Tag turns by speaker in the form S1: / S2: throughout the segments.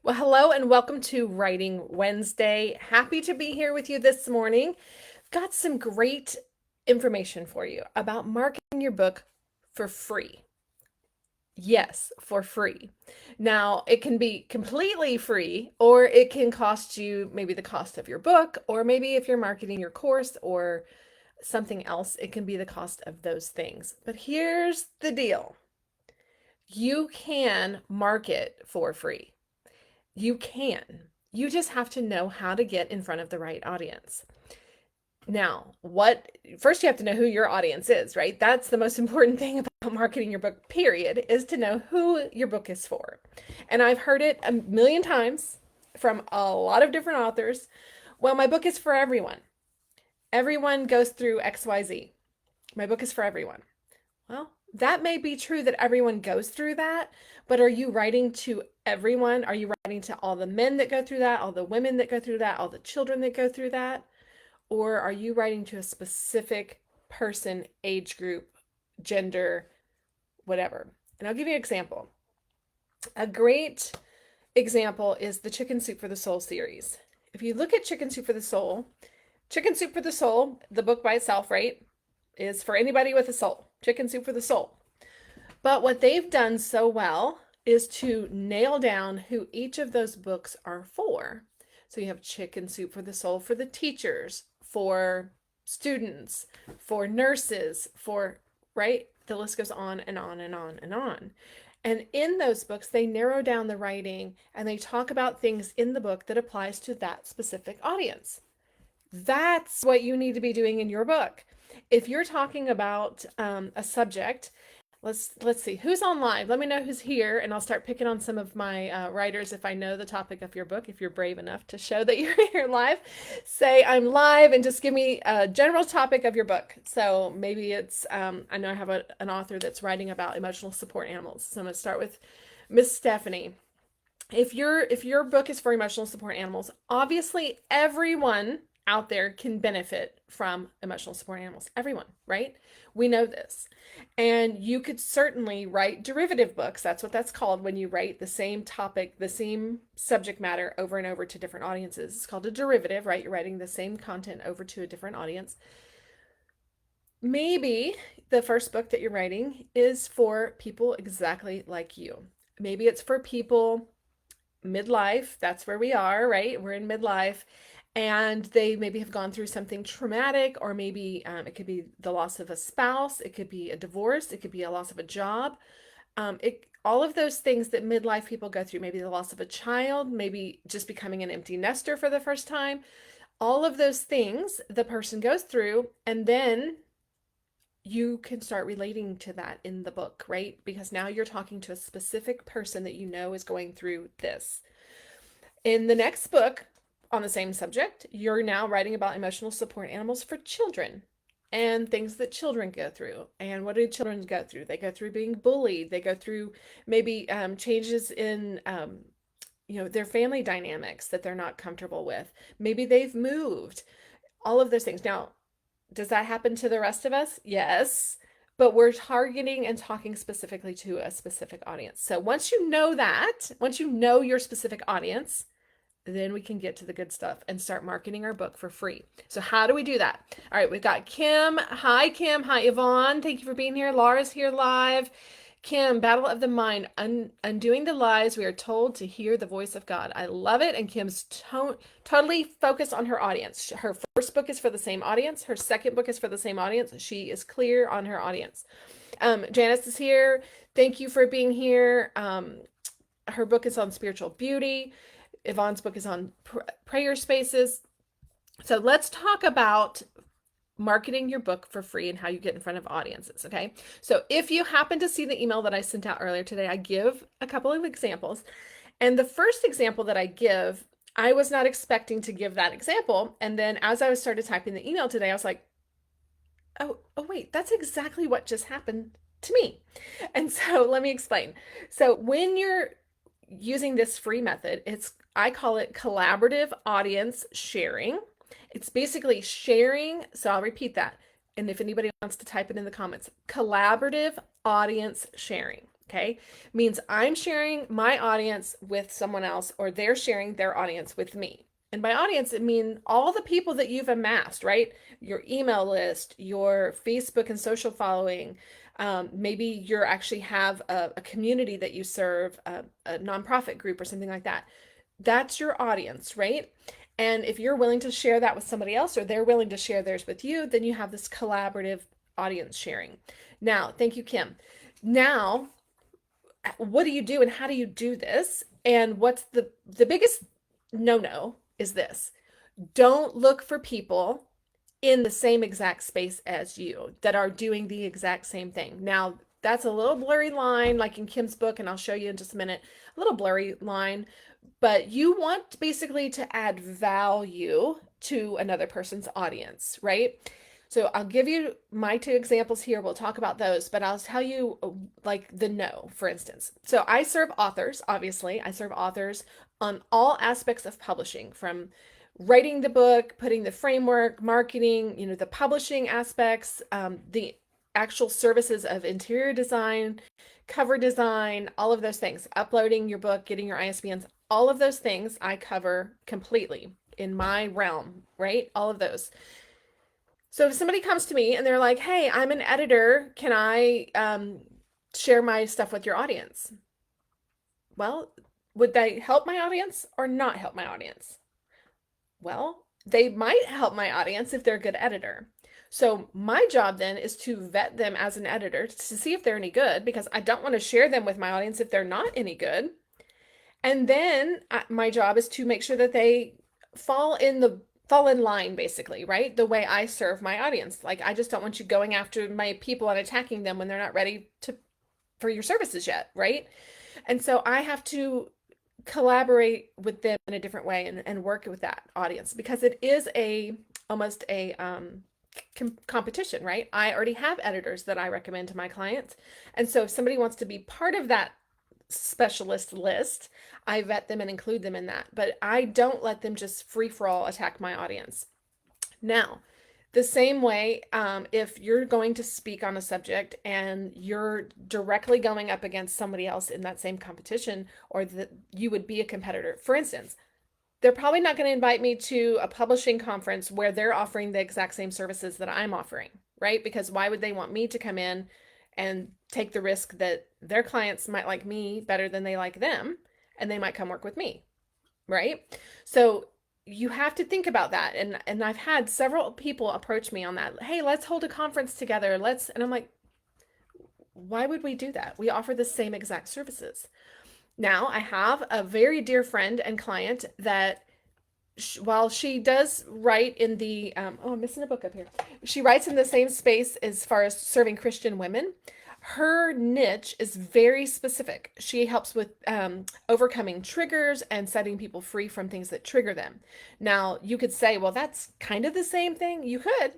S1: Well, hello and welcome to Writing Wednesday. Happy to be here with you this morning. Got some great information for you about marketing your book for free. Yes, for free. Now, it can be completely free, or it can cost you maybe the cost of your book, or maybe if you're marketing your course or something else, it can be the cost of those things. But here's the deal. You can market for free. You can. You just have to know how to get in front of the right audience. Now, first you have to know who your audience is, right? That's the most important thing about marketing your book, period, is to know who your book is for. And I've heard it a million times from a lot of different authors. Well, my book is for everyone. Everyone goes through XYZ. My book is for everyone. Well, that may be true that everyone goes through that, but are you writing to everyone? Are you writing to all the men that go through that, all the women that go through that, all the children that go through that? Or are you writing to a specific person, age group, gender, whatever? And I'll give you an example. A great example is the Chicken Soup for the Soul series. If you look at Chicken Soup for the Soul, Chicken Soup for the Soul, the book by itself, right, is for anybody with a soul. Chicken Soup for the Soul. But what they've done so well is to nail down who each of those books are for. So you have Chicken Soup for the Soul for the teachers, for students, for nurses, right? The list goes on and on and on and on. And in those books, they narrow down the writing and they talk about things in the book that applies to that specific audience. That's what you need to be doing in your book. If you're talking about a subject, let's see who's on live. Let me know who's here, and I'll start picking on some of my writers if I know the topic of your book. If you're brave enough to show that you're here live, say I'm live and just give me a general topic of your book. So maybe it's I know I have an author that's writing about emotional support animals. So I'm going to start with Miss Stephanie. If your book is for emotional support animals, obviously everyone out there can benefit from emotional support animals. Everyone, right? We know this. And you could certainly write derivative books. That's what that's called when you write the same topic, the same subject matter over and over to different audiences. It's called a derivative, right? You're writing the same content over to a different audience. Maybe the first book that you're writing is for people exactly like you. Maybe it's for people midlife. That's where we are, right? We're in midlife and they maybe have gone through something traumatic, or maybe it could be the loss of a spouse, it could be a divorce, it could be a loss of a job. All of those things that midlife people go through, maybe the loss of a child, maybe just becoming an empty nester for the first time. All of those things the person goes through, and then you can start relating to that in the book, right? Because now you're talking to a specific person that you know is going through this. In the next book on the same subject, you're now writing about emotional support animals for children and things that children go through. And what do children go through? They go through being bullied. They go through maybe changes in their family dynamics that they're not comfortable with. Maybe they've moved. All of those things. Now, does that happen to the rest of us? Yes. But we're targeting and talking specifically to a specific audience. So once you know that, once you know your specific audience, then we can get to the good stuff and start marketing our book for free. So how do we do that? All right, we've got Kim. Hi, Kim. Hi, Yvonne. Thank you for being here. Laura's here live. Kim, Battle of the Mind, undoing the lies. We are told to hear the voice of God. I love it. And Kim's totally focused on her audience. Her first book is for the same audience. Her second book is for the same audience. She is clear on her audience. Janice is here. Thank you for being here. Her book is on spiritual beauty. Yvonne's book is on prayer spaces. So let's talk about marketing your book for free and how you get in front of audiences, okay? So if you happen to see the email that I sent out earlier today, I give a couple of examples. And the first example that I give, I was not expecting to give that example. And then as I started typing the email today, I was like, oh wait, that's exactly what just happened to me. And so let me explain. So when you're using this free method, I call it collaborative audience sharing. It's basically sharing. So I'll repeat that. And if anybody wants to type it in the comments, collaborative audience sharing. Okay, means I'm sharing my audience with someone else, or they're sharing their audience with me. And by audience, it means all the people that you've amassed, right? Your email list, your Facebook and social following. Maybe you actually have a community that you serve, a nonprofit group or something like that. That's your audience, right? And if you're willing to share that with somebody else, or they're willing to share theirs with you, then you have this collaborative audience sharing. Now, thank you, Kim. Now, what do you do and how do you do this? And what's the biggest no-no is this. Don't look for people in the same exact space as you that are doing the exact same thing. Now, that's a little blurry line, like in Kim's book, and I'll show you in just a minute, a little blurry line, but you want basically to add value to another person's audience, right? So I'll give you my two examples here. We'll talk about those, but I'll tell you like the no, for instance. So I serve authors, obviously. I serve authors on all aspects of publishing, from writing the book, putting the framework, marketing, the publishing aspects, the actual services of interior design, cover design, all of those things, uploading your book, getting your ISBNs, all of those things I cover completely in my realm, right? All of those. So if somebody comes to me and they're like, hey, I'm an editor, can I share my stuff with your audience? Well, would they help my audience or not help my audience? Well, they might help my audience if they're a good editor. So my job then is to vet them as an editor to see if they're any good, because I don't want to share them with my audience if they're not any good. And then my job is to make sure that they fall in line, basically, right? The way I serve my audience. Like, I just don't want you going after my people and attacking them when they're not ready for your services yet, right? And so I have to collaborate with them in a different way and work with that audience, because it is almost a competition, right? I already have editors that I recommend to my clients. And so if somebody wants to be part of that specialist list, I vet them and include them in that, but I don't let them just free for all attack my audience. Now, the same way, if you're going to speak on a subject and you're directly going up against somebody else in that same competition, or that you would be a competitor, for instance, they're probably not going to invite me to a publishing conference where they're offering the exact same services that I'm offering, right? Because why would they want me to come in and take the risk that their clients might like me better than they like them, and they might come work with me, right? So you have to think about that. And I've had several people approach me on that. Hey, let's hold a conference together. And I'm like, why would we do that? We offer the same exact services. Now, I have a very dear friend and client that while she does write in the, I'm missing a book up here. She writes in the same space as far as serving Christian women. Her niche is very specific. She helps with overcoming triggers and setting people free from things that trigger them. Now, you could say, well, that's kind of the same thing. You could,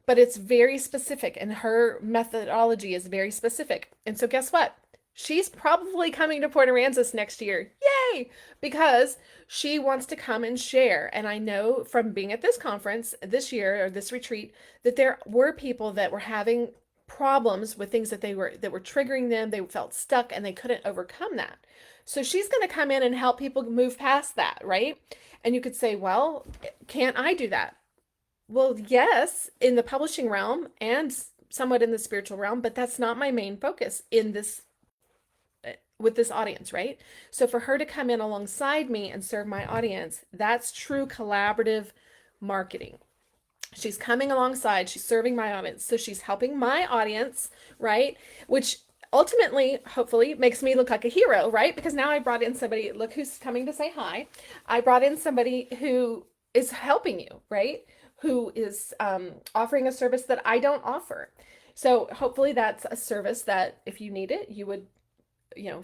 S1: but it's very specific, and her methodology is very specific. And so guess what? She's probably coming to Port Aransas next year. Yay! Because she wants to come and share. And I know from being at this conference this year, or this retreat, that there were people that were having problems with things that were triggering them. They felt stuck and they couldn't overcome that. So she's going to come in and help people move past that, right? And you could say, well, can't I do that? Well, yes, in the publishing realm and somewhat in the spiritual realm, but that's not my main focus in this with this audience, right? So for her to come in alongside me and serve my audience, that's true collaborative marketing. She's coming alongside, she's serving my audience. So she's helping my audience, right? Which ultimately, hopefully, makes me look like a hero, right? Because now I brought in somebody, look who's coming to say hi. I brought in somebody who is helping you, right? Who is offering a service that I don't offer. So hopefully that's a service that if you need it, you would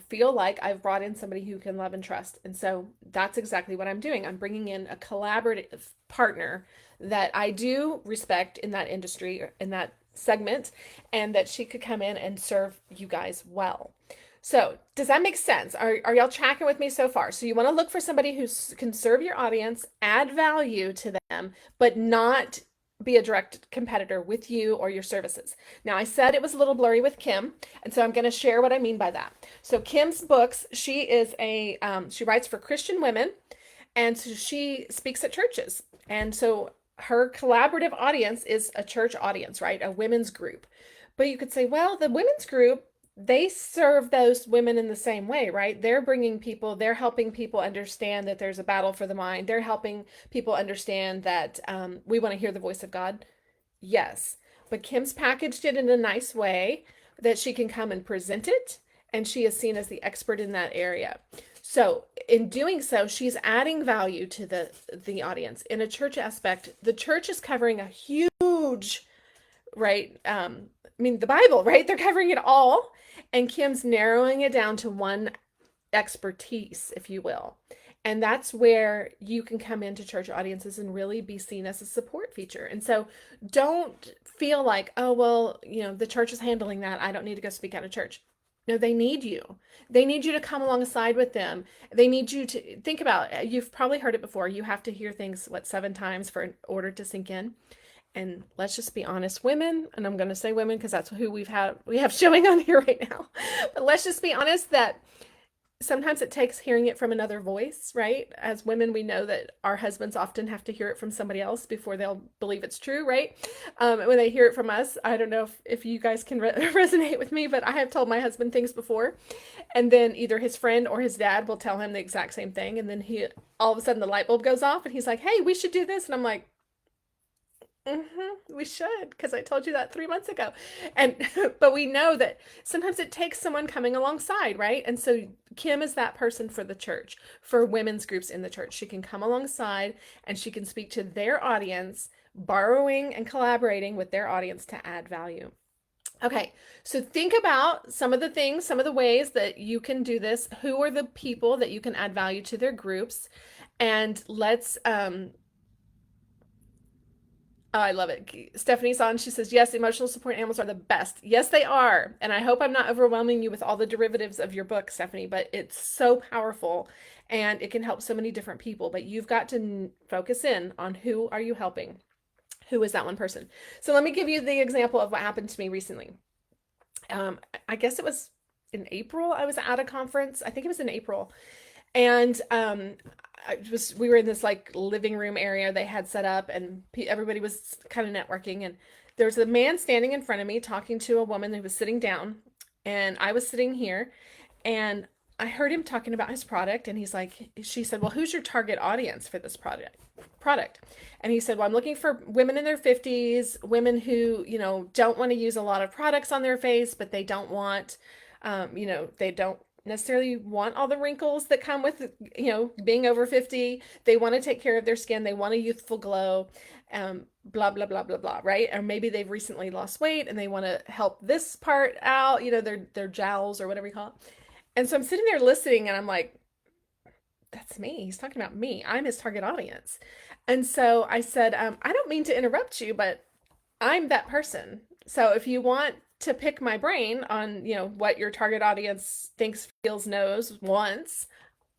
S1: feel like I've brought in somebody who can love and trust. And so that's exactly what I'm doing. I'm bringing in a collaborative partner that I do respect in that industry, in that segment, and that she could come in and serve you guys well. So does that make sense? Are y'all tracking with me so far? So you want to look for somebody who can serve your audience, add value to them, but not be a direct competitor with you or your services. Now, I said it was a little blurry with Kim, and so I'm going to share what I mean by that. So, Kim's books, she is she writes for Christian women, and so she speaks at churches. And so her collaborative audience is a church audience, right? A women's group. But you could say, well, the women's group, they serve those women in the same way, right? They're bringing people, they're helping people understand that there's a battle for the mind. They're helping people understand that we want to hear the voice of God. Yes. But Kim's packaged it in a nice way that she can come and present it, and she is seen as the expert in that area. So in doing so, she's adding value to the audience. In a church aspect, the church is covering a huge, right? I mean, the Bible, right? They're covering it all. And Kim's narrowing it down to one expertise, if you will. And that's where you can come into church audiences and really be seen as a support feature. And so don't feel like, oh, well, the church is handling that. I don't need to go speak out of church. No, they need you. They need you to come alongside with them. They need you to think about, you've probably heard it before. You have to hear things, 7 times for in order to sink in. And let's just be honest, women, and I'm going to say women because that's who we have showing on here right now. But let's just be honest that sometimes it takes hearing it from another voice, right? As women, we know that our husbands often have to hear it from somebody else before they'll believe it's true, right? When they hear it from us, I don't know if you guys can resonate with me, but I have told my husband things before, and then either his friend or his dad will tell him the exact same thing, and then all of a sudden the light bulb goes off, and he's like, hey, we should do this, and I'm like, we should, because I told you that 3 months ago. And but we know that sometimes it takes someone coming alongside, right? And so Kim is that person for the church, for women's groups in the church. She can come alongside and she can speak to their audience, borrowing and collaborating with their audience to add value. Okay, so think about some of the things, some of the ways that you can do this. Who are the people that you can add value to their groups? And let's Oh, I love it. Stephanie's on. She says, yes, emotional support animals are the best. Yes, they are. And I hope I'm not overwhelming you with all the derivatives of your book, Stephanie, but it's so powerful and it can help so many different people. But you've got to focus in on who are you helping? Who is that one person? So let me give you the example of what happened to me recently. I guess it was in April. I was at a conference. I think it was in April. And we were in this living room area they had set up, and everybody was kind of networking, and there was a man standing in front of me talking to a woman who was sitting down, and I was sitting here, and I heard him talking about his product, and she said, well, who's your target audience for this product? And he said, well, I'm looking for women in their 50s, women who, don't want to use a lot of products on their face, but they don't want, they don't necessarily want all the wrinkles that come with, being over 50. They want to take care of their skin. They want a youthful glow, blah, blah, blah, blah, blah, right? Or maybe they've recently lost weight and they want to help this part out, their jowls or whatever you call it. And so I'm sitting there listening and I'm like, that's me. He's talking about me. I'm his target audience. And so I said, I don't mean to interrupt you, but I'm that person. So if you want to pick my brain on, what your target audience thinks, feels, knows, wants,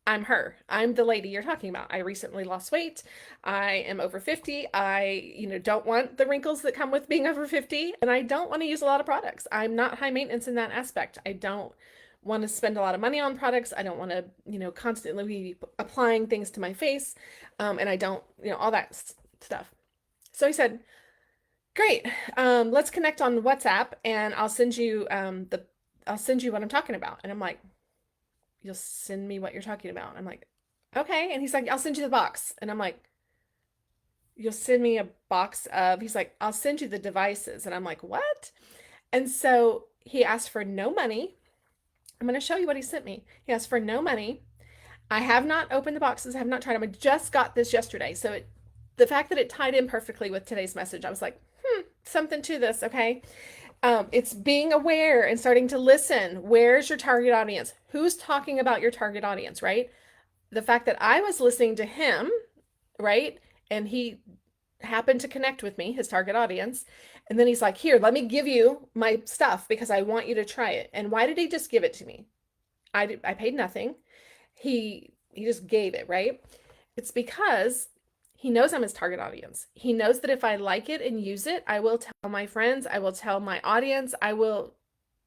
S1: I'm her. I'm the lady you're talking about. I recently lost weight. I am over 50. I, don't want the wrinkles that come with being over 50, and I don't want to use a lot of products. I'm not high maintenance in that aspect. I don't want to spend a lot of money on products. I don't want to, constantly be applying things to my face. And I don't, all that stuff. So he said, great. Let's connect on WhatsApp and I'll send you I'll send you what I'm talking about. And I'm like, you'll send me what you're talking about? I'm like, okay. And he's like, I'll send you the box. And I'm like, you'll send me a box of, he's like, I'll send you the devices. And I'm like, what? And so he asked for no money. I'm going to show you what he sent me. He asked for no money. I have not opened the boxes. I have not tried them. I just got this yesterday. So the fact that it tied in perfectly with today's message, I was like, something to this, okay? It's being aware and starting to listen. Where's your target audience? Who's talking about your target audience, right? The fact that I was listening to him, right? And he happened to connect with me, his target audience. And then he's like, here, let me give you my stuff because I want you to try it. And why did he just give it to me? I paid nothing. He just gave it, right? It's because He knows I'm his target audience. He knows that if I like it and use it, I will tell my friends, I will tell my audience, I will,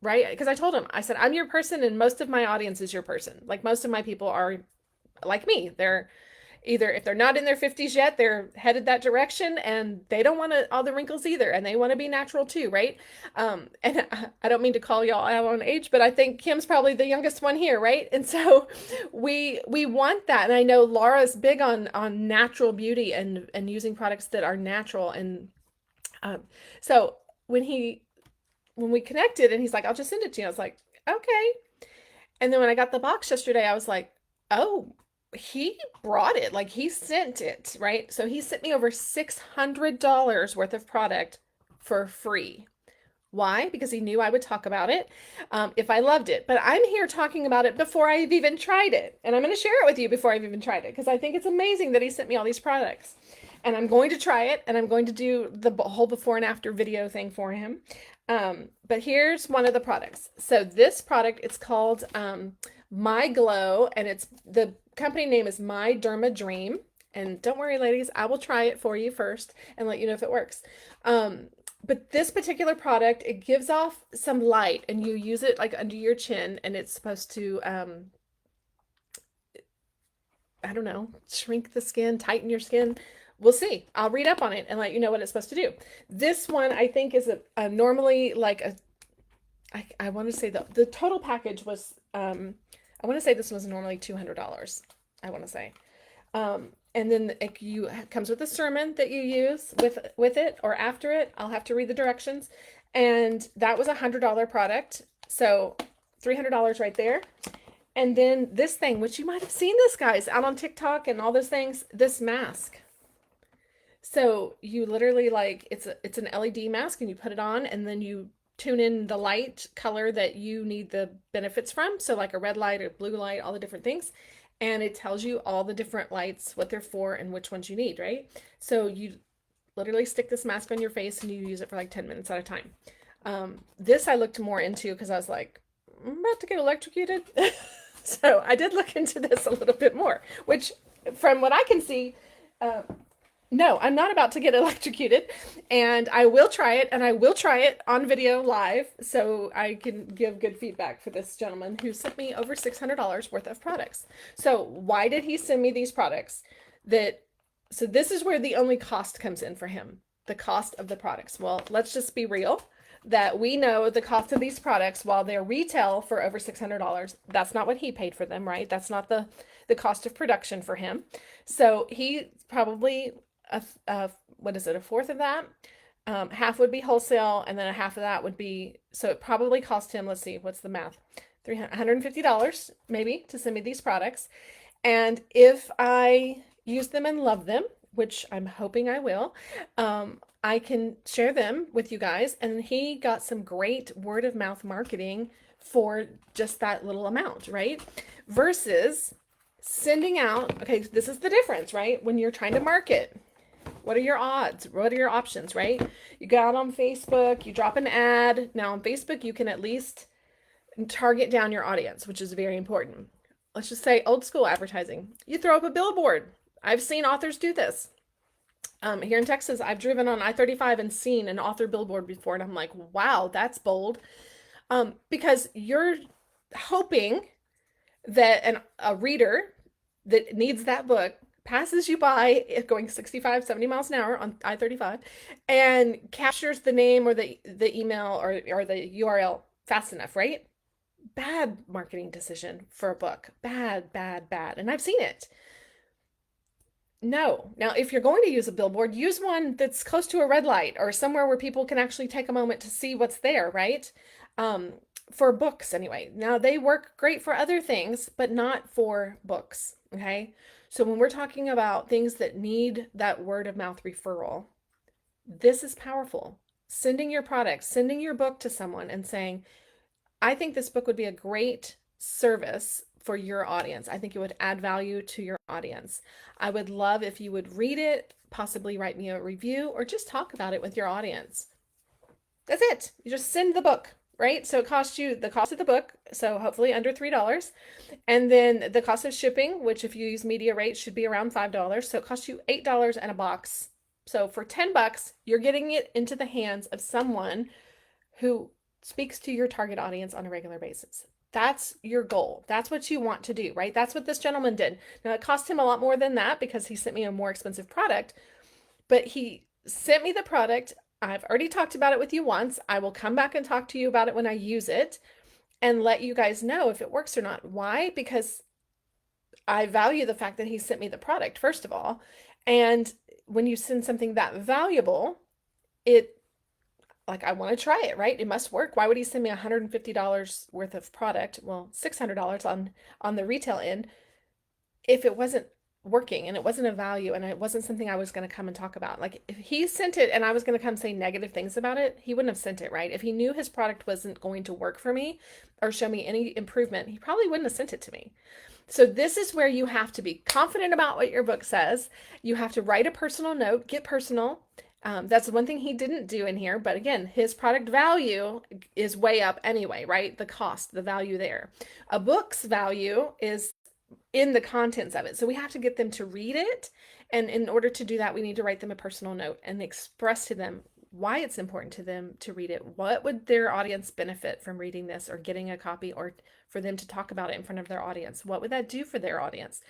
S1: right? Because I told him, I said, I'm your person and most of my audience is your person. Like most of my people are like me. They're either, if they're not in their 50s yet, they're headed that direction and they don't want all the wrinkles either, and they want to be natural too, right? And I don't mean to call y'all out on age, but I think Kim's probably the youngest one here, right? And so we want that. And I know Laura's big on natural beauty and using products that are natural. And um, so when we connected and he's like, I'll just send it to you, I was like, okay. And then when I got the box yesterday, I was like, oh, he brought it. Like he sent it, right? So he sent me over $600 worth of product for free. Why? Because he knew I would talk about it if I loved it. But I'm here talking about it before I've even tried it. And I'm going to share it with you before I've even tried it because I think it's amazing that he sent me all these products. And I'm going to try it and I'm going to do the whole before and after video thing for him. But here's one of the products. So this product, it's called My Glow, and it's the company name is My Derma Dream. And don't worry, ladies, I will try it for you first and let you know if it works. But this particular product, it gives off some light and you use it like under your chin and it's supposed to, I don't know, shrink the skin, tighten your skin. We'll see. I'll read up on it and let you know what it's supposed to do. This one I think is a normally like I want to say the total package was, I want to say this was normally $200. I want to say. And then it comes with a sermon that you use with it or after it. I'll have to read the directions. And that was $100 product. So $300 right there. And then this thing, which you might have seen this, guys, out on TikTok and all those things, this mask. So you literally like, it's an LED mask and you put it on and then you tune in the light color that you need the benefits from. So like a red light, a blue light, all the different things. And it tells you all the different lights, what they're for and which ones you need, right? So you literally stick this mask on your face and you use it for like 10 minutes at a time. This I looked more into because I was like, I'm about to get electrocuted. So I did look into this a little bit more, which from what I can see, no, I'm not about to get electrocuted, and I will try it, and I will try it on video live so I can give good feedback for this gentleman who sent me over $600 worth of products. So why did he send me these products? So this is where the only cost comes in for him, the cost of the products. Well, let's just be real that we know the cost of these products, while they're retail for over $600, that's not what he paid for them, right? That's not the cost of production for him. So he probably what is it, a fourth of that? Half would be wholesale, and then a half of that would be, so it probably cost him, let's see, what's the math? $150 maybe to send me these products. And if I use them and love them, which I'm hoping I will, I can share them with you guys. And he got some great word of mouth marketing for just that little amount, right? Versus sending out, okay, this is the difference, right? When you're trying to market, what are your odds? What are your options, right? You go out on Facebook, you drop an ad. Now on Facebook, you can at least target down your audience, which is very important. Let's just say old school advertising. You throw up a billboard. I've seen authors do this. Here in Texas, I've driven on I-35 and seen an author billboard before, and I'm like, wow, that's bold. Because you're hoping that a reader that needs that book passes you by going 65, 70 miles an hour on I-35 and captures the name or the email or the URL fast enough, right? Bad marketing decision for a book. Bad, bad, bad. And I've seen it. No. Now, if you're going to use a billboard, use one that's close to a red light or somewhere where people can actually take a moment to see what's there, right? For books anyway. Now, they work great for other things, but not for books, okay? So when we're talking about things that need that word of mouth referral, this is powerful. Sending your product, sending your book to someone and saying, I think this book would be a great service for your audience. I think it would add value to your audience. I would love if you would read it, possibly write me a review, or just talk about it with your audience. That's it. You just send the book. right? So it costs you the cost of the book, so hopefully under $3. And then the cost of shipping, which if you use media rates should be around $5. So it costs you $8 and a box. So for $10, you're getting it into the hands of someone who speaks to your target audience on a regular basis. That's your goal. That's what you want to do, right? That's what this gentleman did. Now, it cost him a lot more than that because he sent me a more expensive product, but he sent me the product. I've already talked about it with you once. I will come back and talk to you about it when I use it and let you guys know if it works or not. Why? Because I value the fact that he sent me the product, first of all. And when you send something that valuable, it like I want to try it, right? It must work. Why would he send me $150 worth of product? Well, $600 on the retail end if it wasn't working and it wasn't a value and it wasn't something I was going to come and talk about. Like if he sent it and I was going to come say negative things about it, he wouldn't have sent it, right? If he knew his product wasn't going to work for me or show me any improvement, he probably wouldn't have sent it to me. So this is where you have to be confident about what your book says. You have to write a personal note, get personal. That's the one thing he didn't do in here. But again, his product value is way up anyway, right? The cost, the value there. A book's value is in the contents of it. So we have to get them to read it. And in order to do that, we need to write them a personal note and express to them why it's important to them to read it. What would their audience benefit from reading this or getting a copy or for them to talk about it in front of their audience? What would that do for their audience?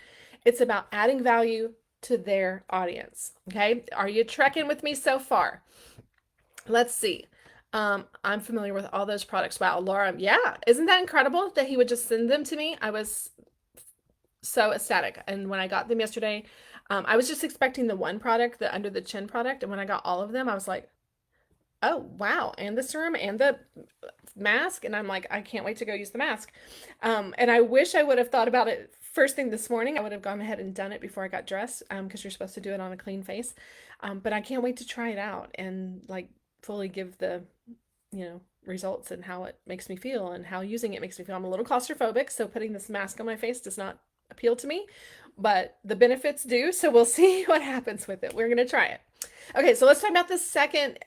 S1: It's about adding value to their audience. Okay. Are you trekking with me so far? Let's see. I'm familiar with all those products. Wow, Laura. Yeah. Isn't that incredible that he would just send them to me? I was so ecstatic. And when I got them yesterday, I was just expecting the one product, the under the chin product. And when I got all of them, I was like, oh, wow. And the serum and the mask. And I'm like, I can't wait to go use the mask. And I wish I would have thought about it first thing this morning. I would have gone ahead and done it before I got dressed because you're supposed to do it on a clean face. But I can't wait to try it out and like fully give the, results and how it makes me feel and how using it makes me feel. I'm a little claustrophobic, so putting this mask on my face does not appeal to me, but the benefits do. So we'll see what happens with it. We're going to try it. Okay, so let's talk about the second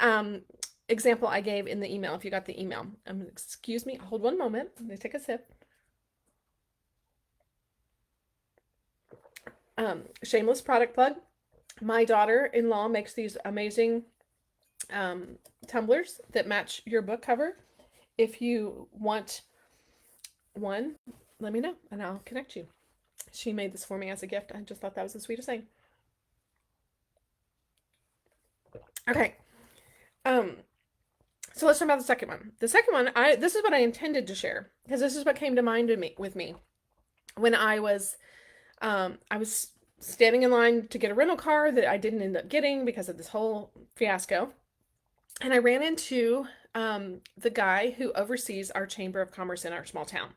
S1: example I gave in the email. If you got the email, excuse me, hold one moment. Let me take a sip. Shameless product plug. My daughter-in-law makes these amazing tumblers that match your book cover. If you want one, let me know and I'll connect you. She made this for me as a gift. I just thought that was the sweetest thing. Okay. So let's talk about the second one. The second one, this is what I intended to share because this is what came to mind with me when I was standing in line to get a rental car that I didn't end up getting because of this whole fiasco. And I ran into the guy who oversees our Chamber of Commerce in our small town.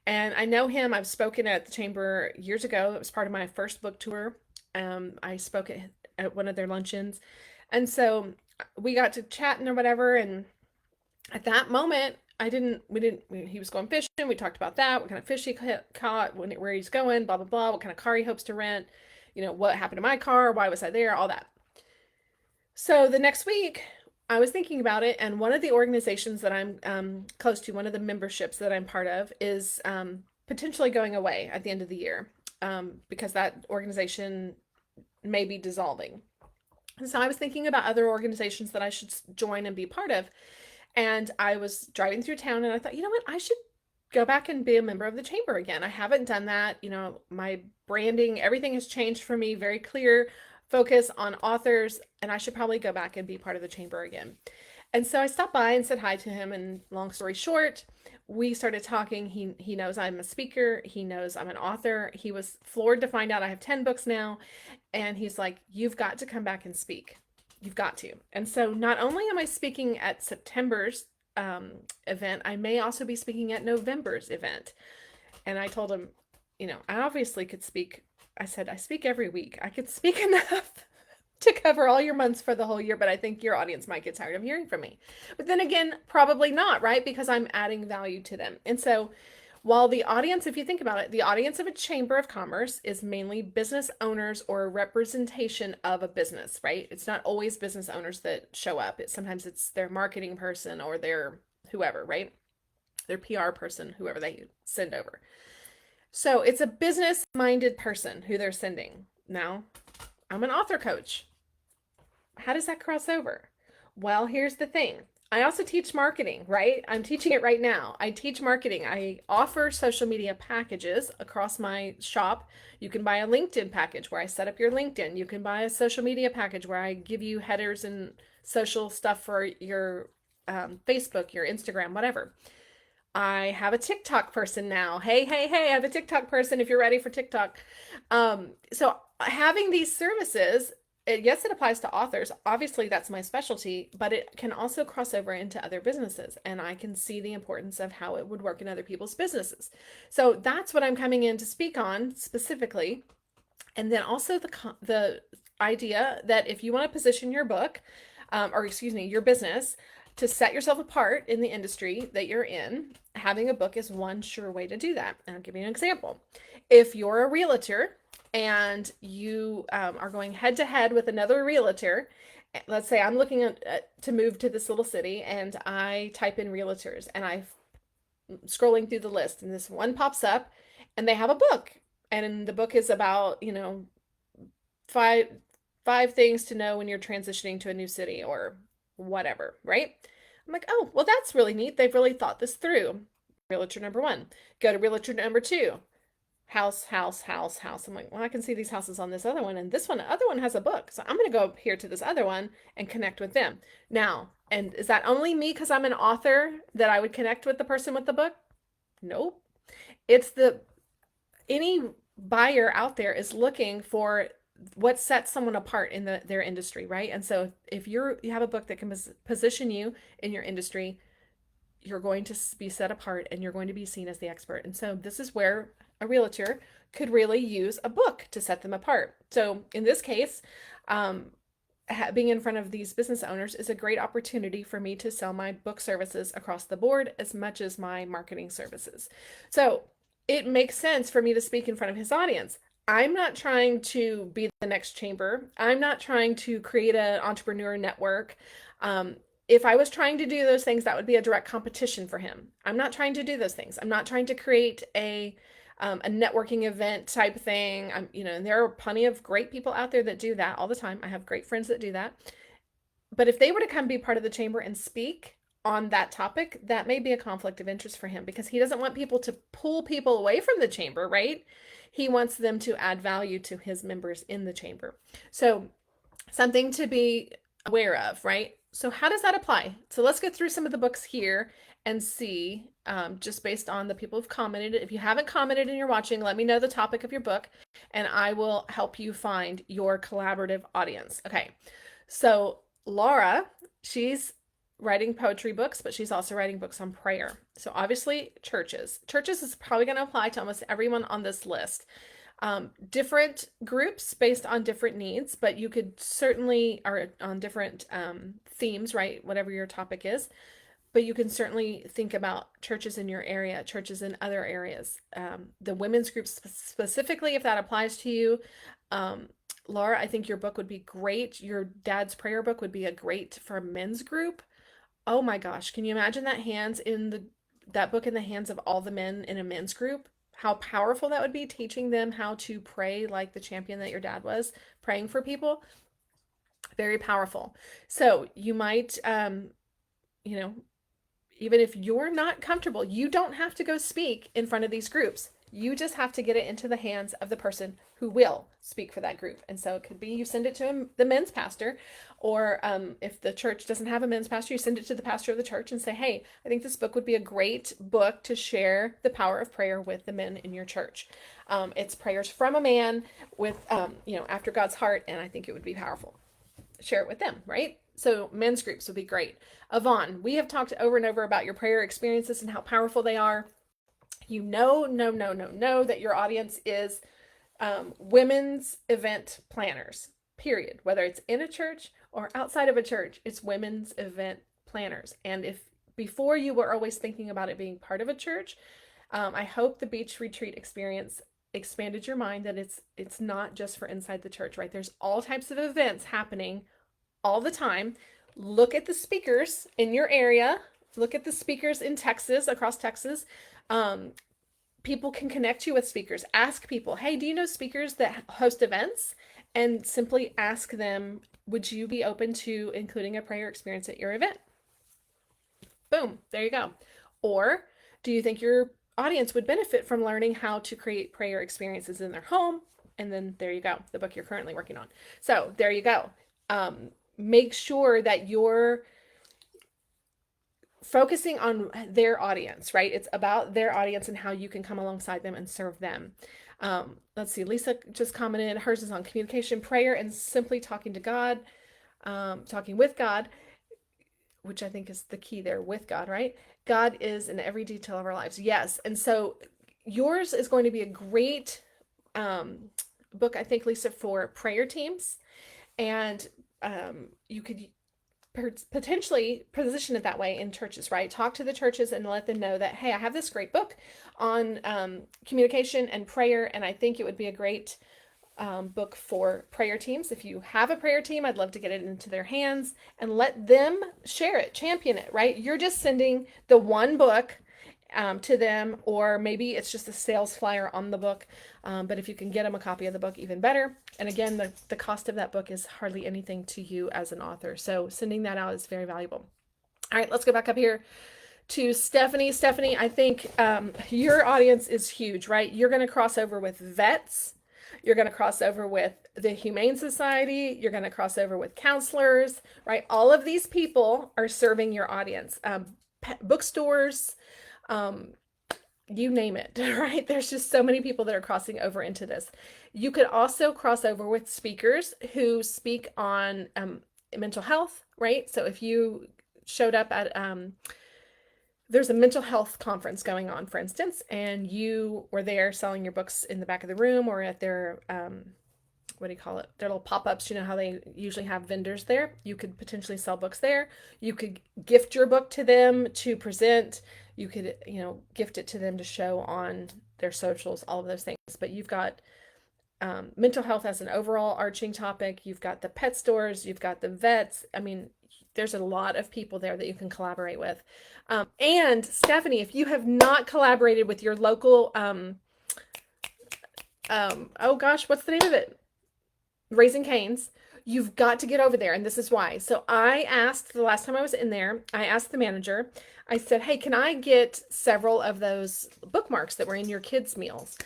S1: And I know him. I've spoken at the chamber years ago. It was part of my first book tour. I spoke at one of their luncheons. And so we got to chatting or whatever. And at that moment, he was going fishing. We talked about that, what kind of fish he caught, where he's going, blah, blah, blah, what kind of car he hopes to rent, what happened to my car, why was I there, all that. So the next week, I was thinking about it, and one of the organizations that I'm close to, one of the memberships that I'm part of, is potentially going away at the end of the year because that organization may be dissolving. And so I was thinking about other organizations that I should join and be part of. And I was driving through town and I thought, you know what, I should go back and be a member of the chamber again. I haven't done that. My branding, everything has changed for me, very clear focus on authors, and I should probably go back and be part of the chamber again. And so I stopped by and said hi to him, and long story short, we started talking. He knows I'm a speaker. He knows I'm an author. He was floored to find out I have 10 books now. And he's like, you've got to come back and speak. You've got to. And so not only am I speaking at September's event, I may also be speaking at November's event. And I told him, I obviously could speak. I said, I speak every week. I could speak enough to cover all your months for the whole year, but I think your audience might get tired of hearing from me. But then again, probably not, right? Because I'm adding value to them. And so while the audience, if you think about it, the audience of a chamber of commerce is mainly business owners or a representation of a business, right? It's not always business owners that show up. Sometimes it's their marketing person or their whoever, right? Their PR person, whoever they send over. So it's a business-minded person who they're sending. Now, I'm an author coach. How does that cross over? Well, here's the thing. I also teach marketing, right? I'm teaching it right now. I teach marketing. I offer social media packages across my shop. You can buy a LinkedIn package where I set up your LinkedIn. You can buy a social media package where I give you headers and social stuff for your Facebook, your Instagram, whatever. I have a TikTok person now. Hey, hey, hey, I have a TikTok person if you're ready for TikTok. So having these services, yes, it applies to authors. Obviously, that's my specialty, but it can also cross over into other businesses. And I can see the importance of how it would work in other people's businesses. So that's what I'm coming in to speak on specifically. And then also the idea that if you want to position your book, your business, to set yourself apart in the industry that you're in, having a book is one sure way to do that. And I'll give you an example. If you're a realtor and you are going head to head with another realtor, let's say I'm looking to move to this little city and I type in realtors and I'm scrolling through the list and this one pops up and they have a book. And the book is about, five things to know when you're transitioning to a new city or whatever, right? I'm like, oh, well, that's really neat. They've really thought this through. Realtor number one. Go to realtor number two. House, house, house, house. I'm like, well, I can see these houses on this other one, and this other one has a book. So I'm going to go up here to this other one and connect with them. Now, and is that only me because I'm an author that I would connect with the person with the book? Nope. It's any buyer out there is looking for what sets someone apart in their industry, right? And so if you have a book that can position you in your industry, you're going to be set apart and you're going to be seen as the expert. And so this is where a realtor could really use a book to set them apart. So in this case, being in front of these business owners is a great opportunity for me to sell my book services across the board as much as my marketing services. So it makes sense for me to speak in front of his audience. I'm not trying to be the next chamber. I'm not trying to create an entrepreneur network. If I was trying to do those things, that would be a direct competition for him. I'm not trying to do those things. I'm not trying to create a networking event type thing. And there are plenty of great people out there that do that all the time. I have great friends that do that. But if they were to come be part of the chamber and speak on that topic, that may be a conflict of interest for him because he doesn't want people to pull people away from the chamber, right? He wants them to add value to his members in the chamber. So something to be aware of, right? So how does that apply? So let's go through some of the books here and see, just based on the people who've commented. If you haven't commented and you're watching, let me know the topic of your book and I will help you find your collaborative audience. Okay, so Laura, she's writing poetry books, but she's also writing books on prayer. So obviously churches. Churches is probably going to apply to almost everyone on this list. Different groups based on different needs, but you could certainly, are on different themes, right? Whatever your topic is. But you can certainly think about churches in your area, churches in other areas. The women's groups specifically, if that applies to you. Laura, I think your book would be great. Your dad's prayer book would be a great for a men's group. Oh my gosh, can you imagine that book in the hands of all the men in a men's group? How powerful that would be, teaching them how to pray like the champion that your dad was, praying for people. Very powerful. So you might, even if you're not comfortable, you don't have to go speak in front of these groups. You just have to get it into the hands of the person who will speak for that group. And so it could be you send it to the men's pastor, or if the church doesn't have a men's pastor, you send it to the pastor of the church and say, hey, I think this book would be a great book to share the power of prayer with the men in your church. It's prayers from a man with, after God's heart, and I think it would be powerful. Share it with them, right? So men's groups would be great. Yvonne, we have talked over and over about your prayer experiences and how powerful they are. You know that your audience is women's event planners, period. Whether it's in a church or outside of a church, it's women's event planners. And if before you were always thinking about it being part of a church, I hope the beach retreat experience expanded your mind that it's not just for inside the church, right? There's all types of events happening all the time. Look at the speakers in your area, Look at the speakers in Texas, across Texas. Um, People can connect you with speakers. Ask people, hey, do you know speakers that host events? And simply ask them, would you be open to including a prayer experience at your event? Boom, there you go. Or do you think your audience would benefit from learning how to create prayer experiences in their home? And then there you go, the book you're currently working on. So there you go. Make sure that you're focusing on their audience, right? It's about their audience and how you can come alongside them and serve them. Let's see, Lisa just commented, hers is on communication, prayer, and simply talking to God, talking with God, which I think is the key there, with God, right? God is in every detail of our lives. Yes. And so yours is going to be a great book, I think, Lisa, for prayer teams. And you could potentially position it that way in churches, right? Talk to the churches and let them know that, hey, I have this great book on communication and prayer, and I think it would be a great book for prayer teams. If you have a prayer team, I'd love to get it into their hands and let them share it, champion it, right? You're just sending the one book to them, or maybe it's just a sales flyer on the book. But if you can get them a copy of the book, even better. And again, the cost of that book is hardly anything to you as an author. So sending that out is very valuable. All right, let's go back up here to Stephanie. Stephanie, I think your audience is huge, right? You're going to cross over with vets. You're going to cross over with the Humane Society. You're going to cross over with counselors, right? All of these people are serving your audience. Bookstores, you name it, right? There's just so many people that are crossing over into this. You could also cross over with speakers who speak on mental health, right? So if you showed up at there's a mental health conference going on, for instance, and you were there selling your books in the back of the room or at their what do you call it? Their little pop-ups, you know how they usually have vendors there. You could potentially sell books there. You could gift your book to them to present. You could, gift it to them to show on their socials, all of those things. But you've got mental health as an overall arching topic. You've got the pet stores. You've got the vets. I mean, there's a lot of people there that you can collaborate with. And Stephanie, if you have not collaborated with your local, oh gosh, what's the name of it? Raising Cane's, you've got to get over there. And this is why. So I asked the last time I was in there, I asked the manager, I said, hey, can I get several of those bookmarks that were in your kids' meals?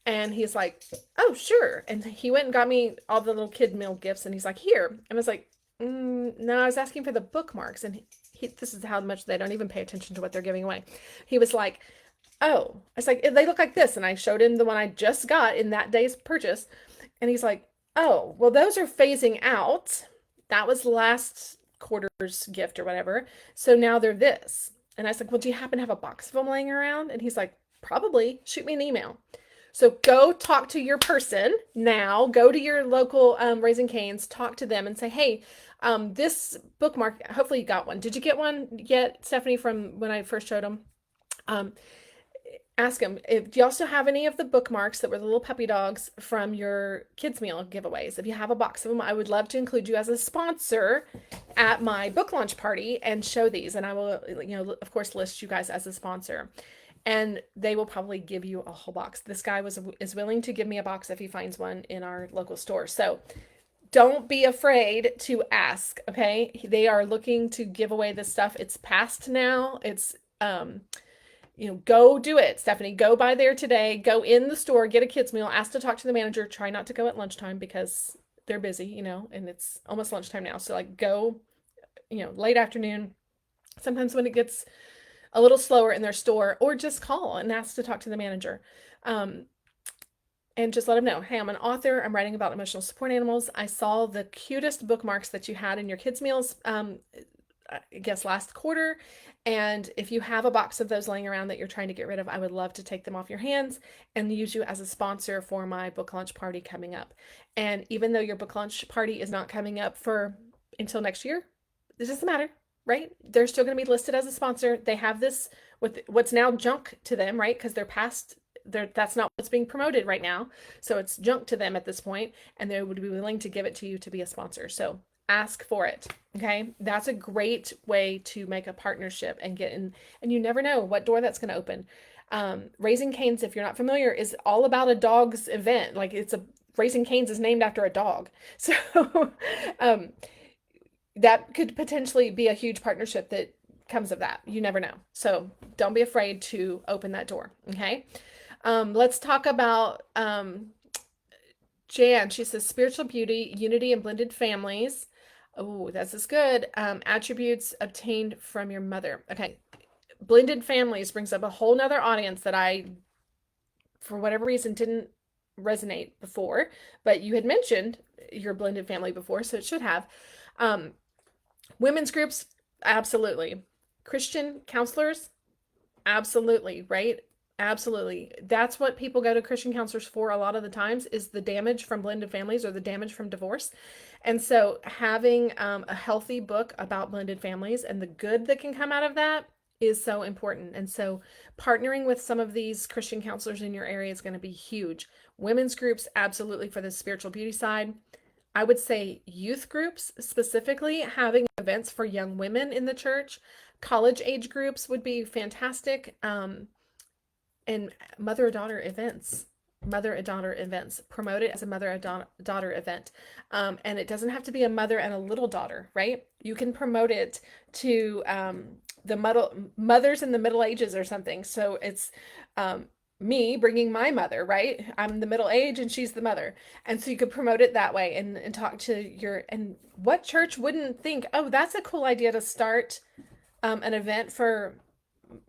S1: And he's like, oh, sure. And he went and got me all the little kid meal gifts. And he's like, here. And I was like, no, I was asking for the bookmarks. And this is how much they don't even pay attention to what they're giving away. He was like, oh, I was like, they look like this. And I showed him the one I just got in that day's purchase. And he's like, oh, well, those are phasing out. That was last quarter's gift or whatever. So now they're this. And I was like, well, do you happen to have a box of them laying around? And he's like, probably. Shoot me an email. So go talk to your person now. Go to your local Raising Cane's, talk to them and say, hey, this bookmark, hopefully you got one. Did you get one yet, Stephanie, from when I first showed them? Ask them, do you also have any of the bookmarks that were the little puppy dogs from your kids' meal giveaways? If you have a box of them, I would love to include you as a sponsor at my book launch party and show these. And I will, of course, list you guys as a sponsor. And they will probably give you a whole box. This guy is willing to give me a box if he finds one in our local store. So don't be afraid to ask, okay? They are looking to give away this stuff. It's past now. It's go do it, Stephanie. Go by there today. Go in the store, get a kids meal, ask to talk to the manager. Try not to go at lunchtime because they're busy, and it's almost lunchtime now. So go, late afternoon. Sometimes when it gets a little slower in their store, or just call and ask to talk to the manager. And just let them know, hey, I'm an author. I'm writing about emotional support animals. I saw the cutest bookmarks that you had in your kids' meals, I guess last quarter. And if you have a box of those laying around that you're trying to get rid of, I would love to take them off your hands and use you as a sponsor for my book launch party coming up. And even though your book launch party is not coming up until next year, it doesn't matter, right? They're still going to be listed as a sponsor. They have this with what's now junk to them, right? Because that's not what's being promoted right now. So it's junk to them at this point, and they would be willing to give it to you to be a sponsor. So ask for it. Okay. That's a great way to make a partnership and get in. And you never know what door that's going to open. Raising Cane's, if you're not familiar, is all about a dog's event. Like Raising Cane's is named after a dog. So um, that could potentially be a huge partnership that comes of that. You never know. So don't be afraid to open that door. Okay. Let's talk about Jan. She says spiritual beauty, unity, and blended families. Oh, this is good. Attributes obtained from your mother. Okay. Blended families brings up a whole nother audience that I, for whatever reason, didn't resonate before, but you had mentioned your blended family before, so it should have. Women's groups, absolutely. Christian counselors, absolutely, right? Absolutely. That's what people go to Christian counselors for a lot of the times is the damage from blended families or the damage from divorce. And so having a healthy book about blended families and the good that can come out of that is so important. And so partnering with some of these Christian counselors in your area is going to be huge. Women's groups, absolutely, for the spiritual beauty side. I would say youth groups, specifically having events for young women in the church. College age groups would be fantastic. And mother-daughter events. Mother-daughter events. Promote it as a mother-daughter event. And it doesn't have to be a mother and a little daughter, right? You can promote it to the mothers in the Middle Ages or something. So it's me bringing my mother, right? I'm the middle age and she's the mother. And so you could promote it that way and talk to and what church wouldn't think, oh, that's a cool idea to start an event for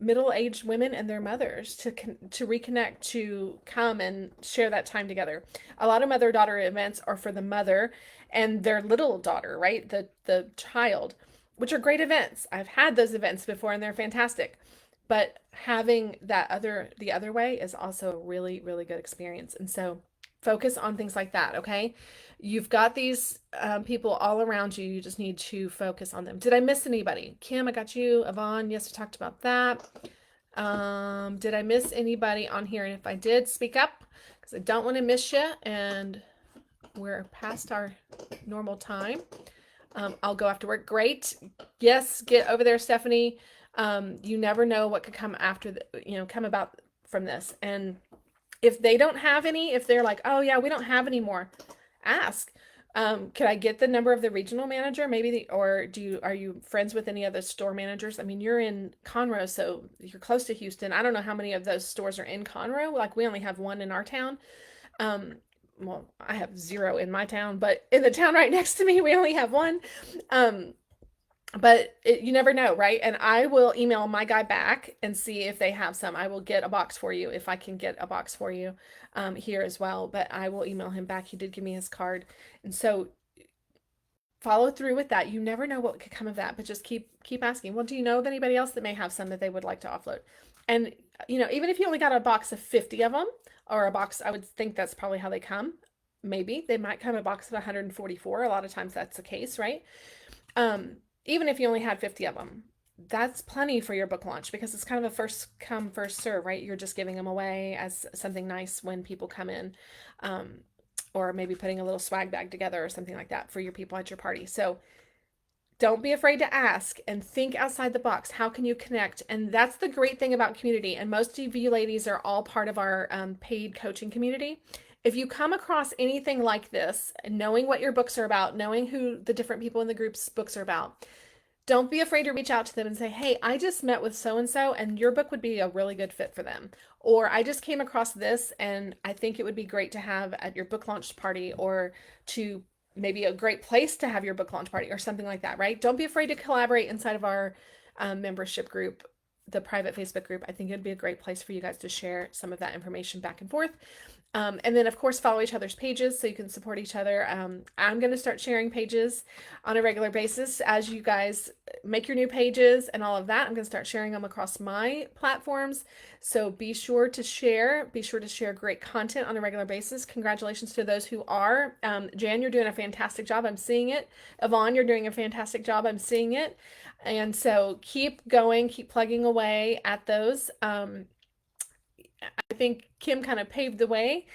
S1: middle-aged women and their mothers to reconnect, to come and share that time together. A lot of mother-daughter events are for the mother and their little daughter, right? The child, which are great events. I've had those events before and they're fantastic. But having the other way is also a really, really good experience. And so focus on things like that, okay? You've got these people all around you. You just need to focus on them. Did I miss anybody? Kim, I got you. Yvonne, yes, we talked about that. Did I miss anybody on here? And if I did, speak up because I don't want to miss you. And we're past our normal time. I'll go after work. Great. Yes, get over there, Stephanie. You never know what could come after come about from this. And if they don't have any, if they're like, oh yeah, we don't have any more, ask. Could I get the number of the regional manager? Maybe are you friends with any other store managers? I mean, you're in Conroe, so you're close to Houston. I don't know how many of those stores are in Conroe. Like we only have one in our town. Well, I have 0 in my town, but in the town right next to me, we only have one. But you never know, right? And I will email my guy back and see if they have some. I will get a box for you if I can get a box for you here as well. But I will email him back. He did give me his card. And so follow through with that. You never know what could come of that, but just keep asking. Well, do you know of anybody else that may have some that they would like to offload? And, even if you only got a box of 50 of them or a box, I would think that's probably how they come. Maybe they might come in a box of 144. A lot of times that's the case, right? Even if you only had 50 of them, that's plenty for your book launch because it's kind of a first come, first serve, right? You're just giving them away as something nice when people come in, or maybe putting a little swag bag together or something like that for your people at your party. So don't be afraid to ask and think outside the box. How can you connect? And that's the great thing about community. And most of you ladies are all part of our paid coaching community. If you come across anything like this, knowing what your books are about, knowing who the different people in the group's books are about, don't be afraid to reach out to them and say, hey, I just met with so-and-so and your book would be a really good fit for them. Or I just came across this and I think it would be great to have at your book launch party or to maybe a great place to have your book launch party or something like that, right? Don't be afraid to collaborate inside of our membership group, the private Facebook group. I think it'd be a great place for you guys to share some of that information back and forth. And then, of course, follow each other's pages so you can support each other. I'm going to start sharing pages on a regular basis as you guys make your new pages and all of that. I'm going to start sharing them across my platforms. So be sure to share. Be sure to share great content on a regular basis. Congratulations to those who are. Jan, you're doing a fantastic job. I'm seeing it. Yvonne, you're doing a fantastic job. I'm seeing it. And so keep going, keep plugging away at those. I think Kim kind of paved the way.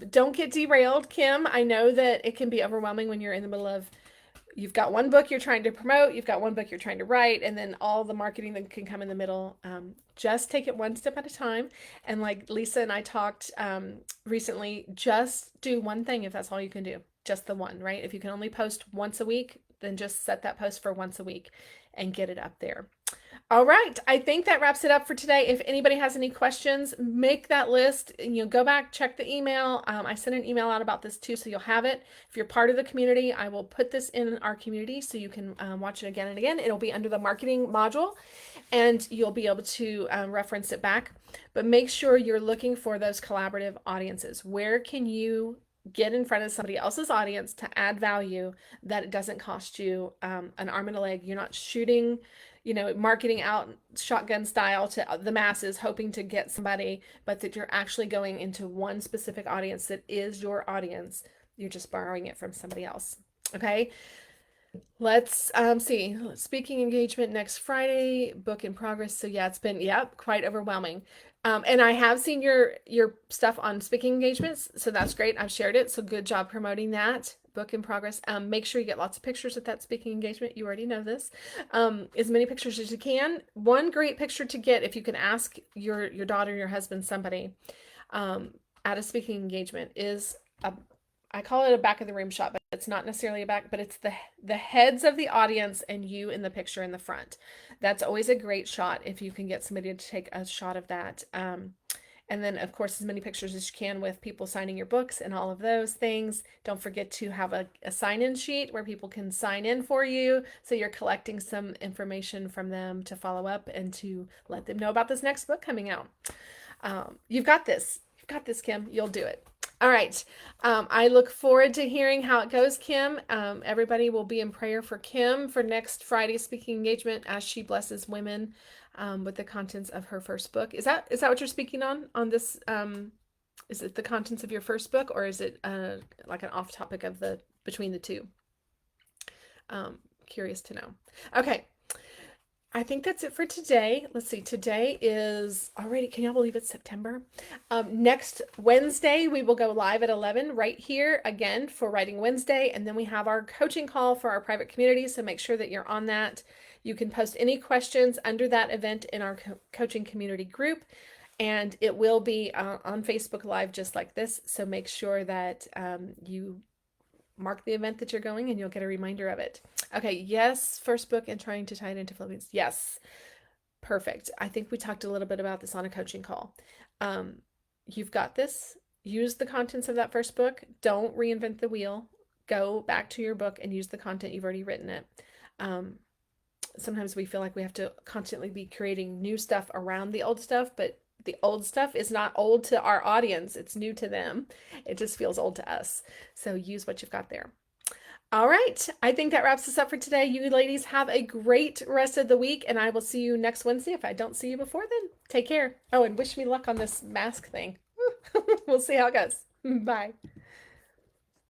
S1: Don't get derailed, Kim. I know that it can be overwhelming when you're in the middle of you've got one book you're trying to promote, you've got one book you're trying to write, and then all the marketing that can come in the middle. Just take it one step at a time. And like Lisa and I talked recently, just do one thing if that's all you can do. Just the one, right? If you can only post once a week, then just set that post for once a week and get it up there. All right, I think that wraps it up for today. If anybody has any questions, make that list. Go back, check the email. I sent an email out about this too, so you'll have it. If you're part of the community, I will put this in our community so you can watch it again and again. It'll be under the marketing module, and you'll be able to reference it back. But make sure you're looking for those collaborative audiences. Where can you get in front of somebody else's audience to add value that it doesn't cost you an arm and a leg? You're not shooting, marketing out shotgun style to the masses, hoping to get somebody, but that you're actually going into one specific audience that is your audience. You're just borrowing it from somebody else. Okay. Let's see. Speaking engagement next Friday, book in progress. So yeah, it's been quite overwhelming. And I have seen your stuff on speaking engagements, so that's great. I've shared it, so good job promoting that. Book in progress. Make sure you get lots of pictures at that speaking engagement. You already know this. As many pictures as you can. One great picture to get, if you can ask your daughter, your husband, somebody at a speaking engagement, is I call it a back of the room shot, but it's not necessarily a back, but it's the heads of the audience and you in the picture in the front. That's always a great shot if you can get somebody to take a shot of that. And then, of course, as many pictures as you can with people signing your books and all of those things. Don't forget to have a sign-in sheet where people can sign in for you. So you're collecting some information from them to follow up and to let them know about this next book coming out. You've got this. You've got this, Kim. You'll do it. All right. I look forward to hearing how it goes, Kim. Everybody will be in prayer for Kim for next Friday's speaking engagement as she blesses women with the contents of her first book. Is that what you're speaking on this? Is it the contents of your first book, or is it like an off topic of between the two? Curious to know. Okay. I think that's it for today. Let's see. Today is already, can y'all believe it's September? Next Wednesday, we will go live at 11 right here again for Writing Wednesday. And then we have our coaching call for our private community. So make sure that you're on that. You can post any questions under that event in our coaching community group. And it will be on Facebook Live just like this. So make sure that you mark the event that you're going and you'll get a reminder of it. Okay, yes, first book and trying to tie it into Philippines. Yes, perfect. I think we talked a little bit about this on a coaching call. You've got this. Use the contents of that first book. Don't reinvent the wheel. Go back to your book and use the content you've already written it. Sometimes we feel like we have to constantly be creating new stuff around the old stuff, but the old stuff is not old to our audience. It's new to them. It just feels old to us. So use what you've got there. All right. I think that wraps us up for today. You ladies have a great rest of the week, and I will see you next Wednesday if I don't see you before then. Take care. Oh, and wish me luck on this mask thing. We'll see how it goes. Bye.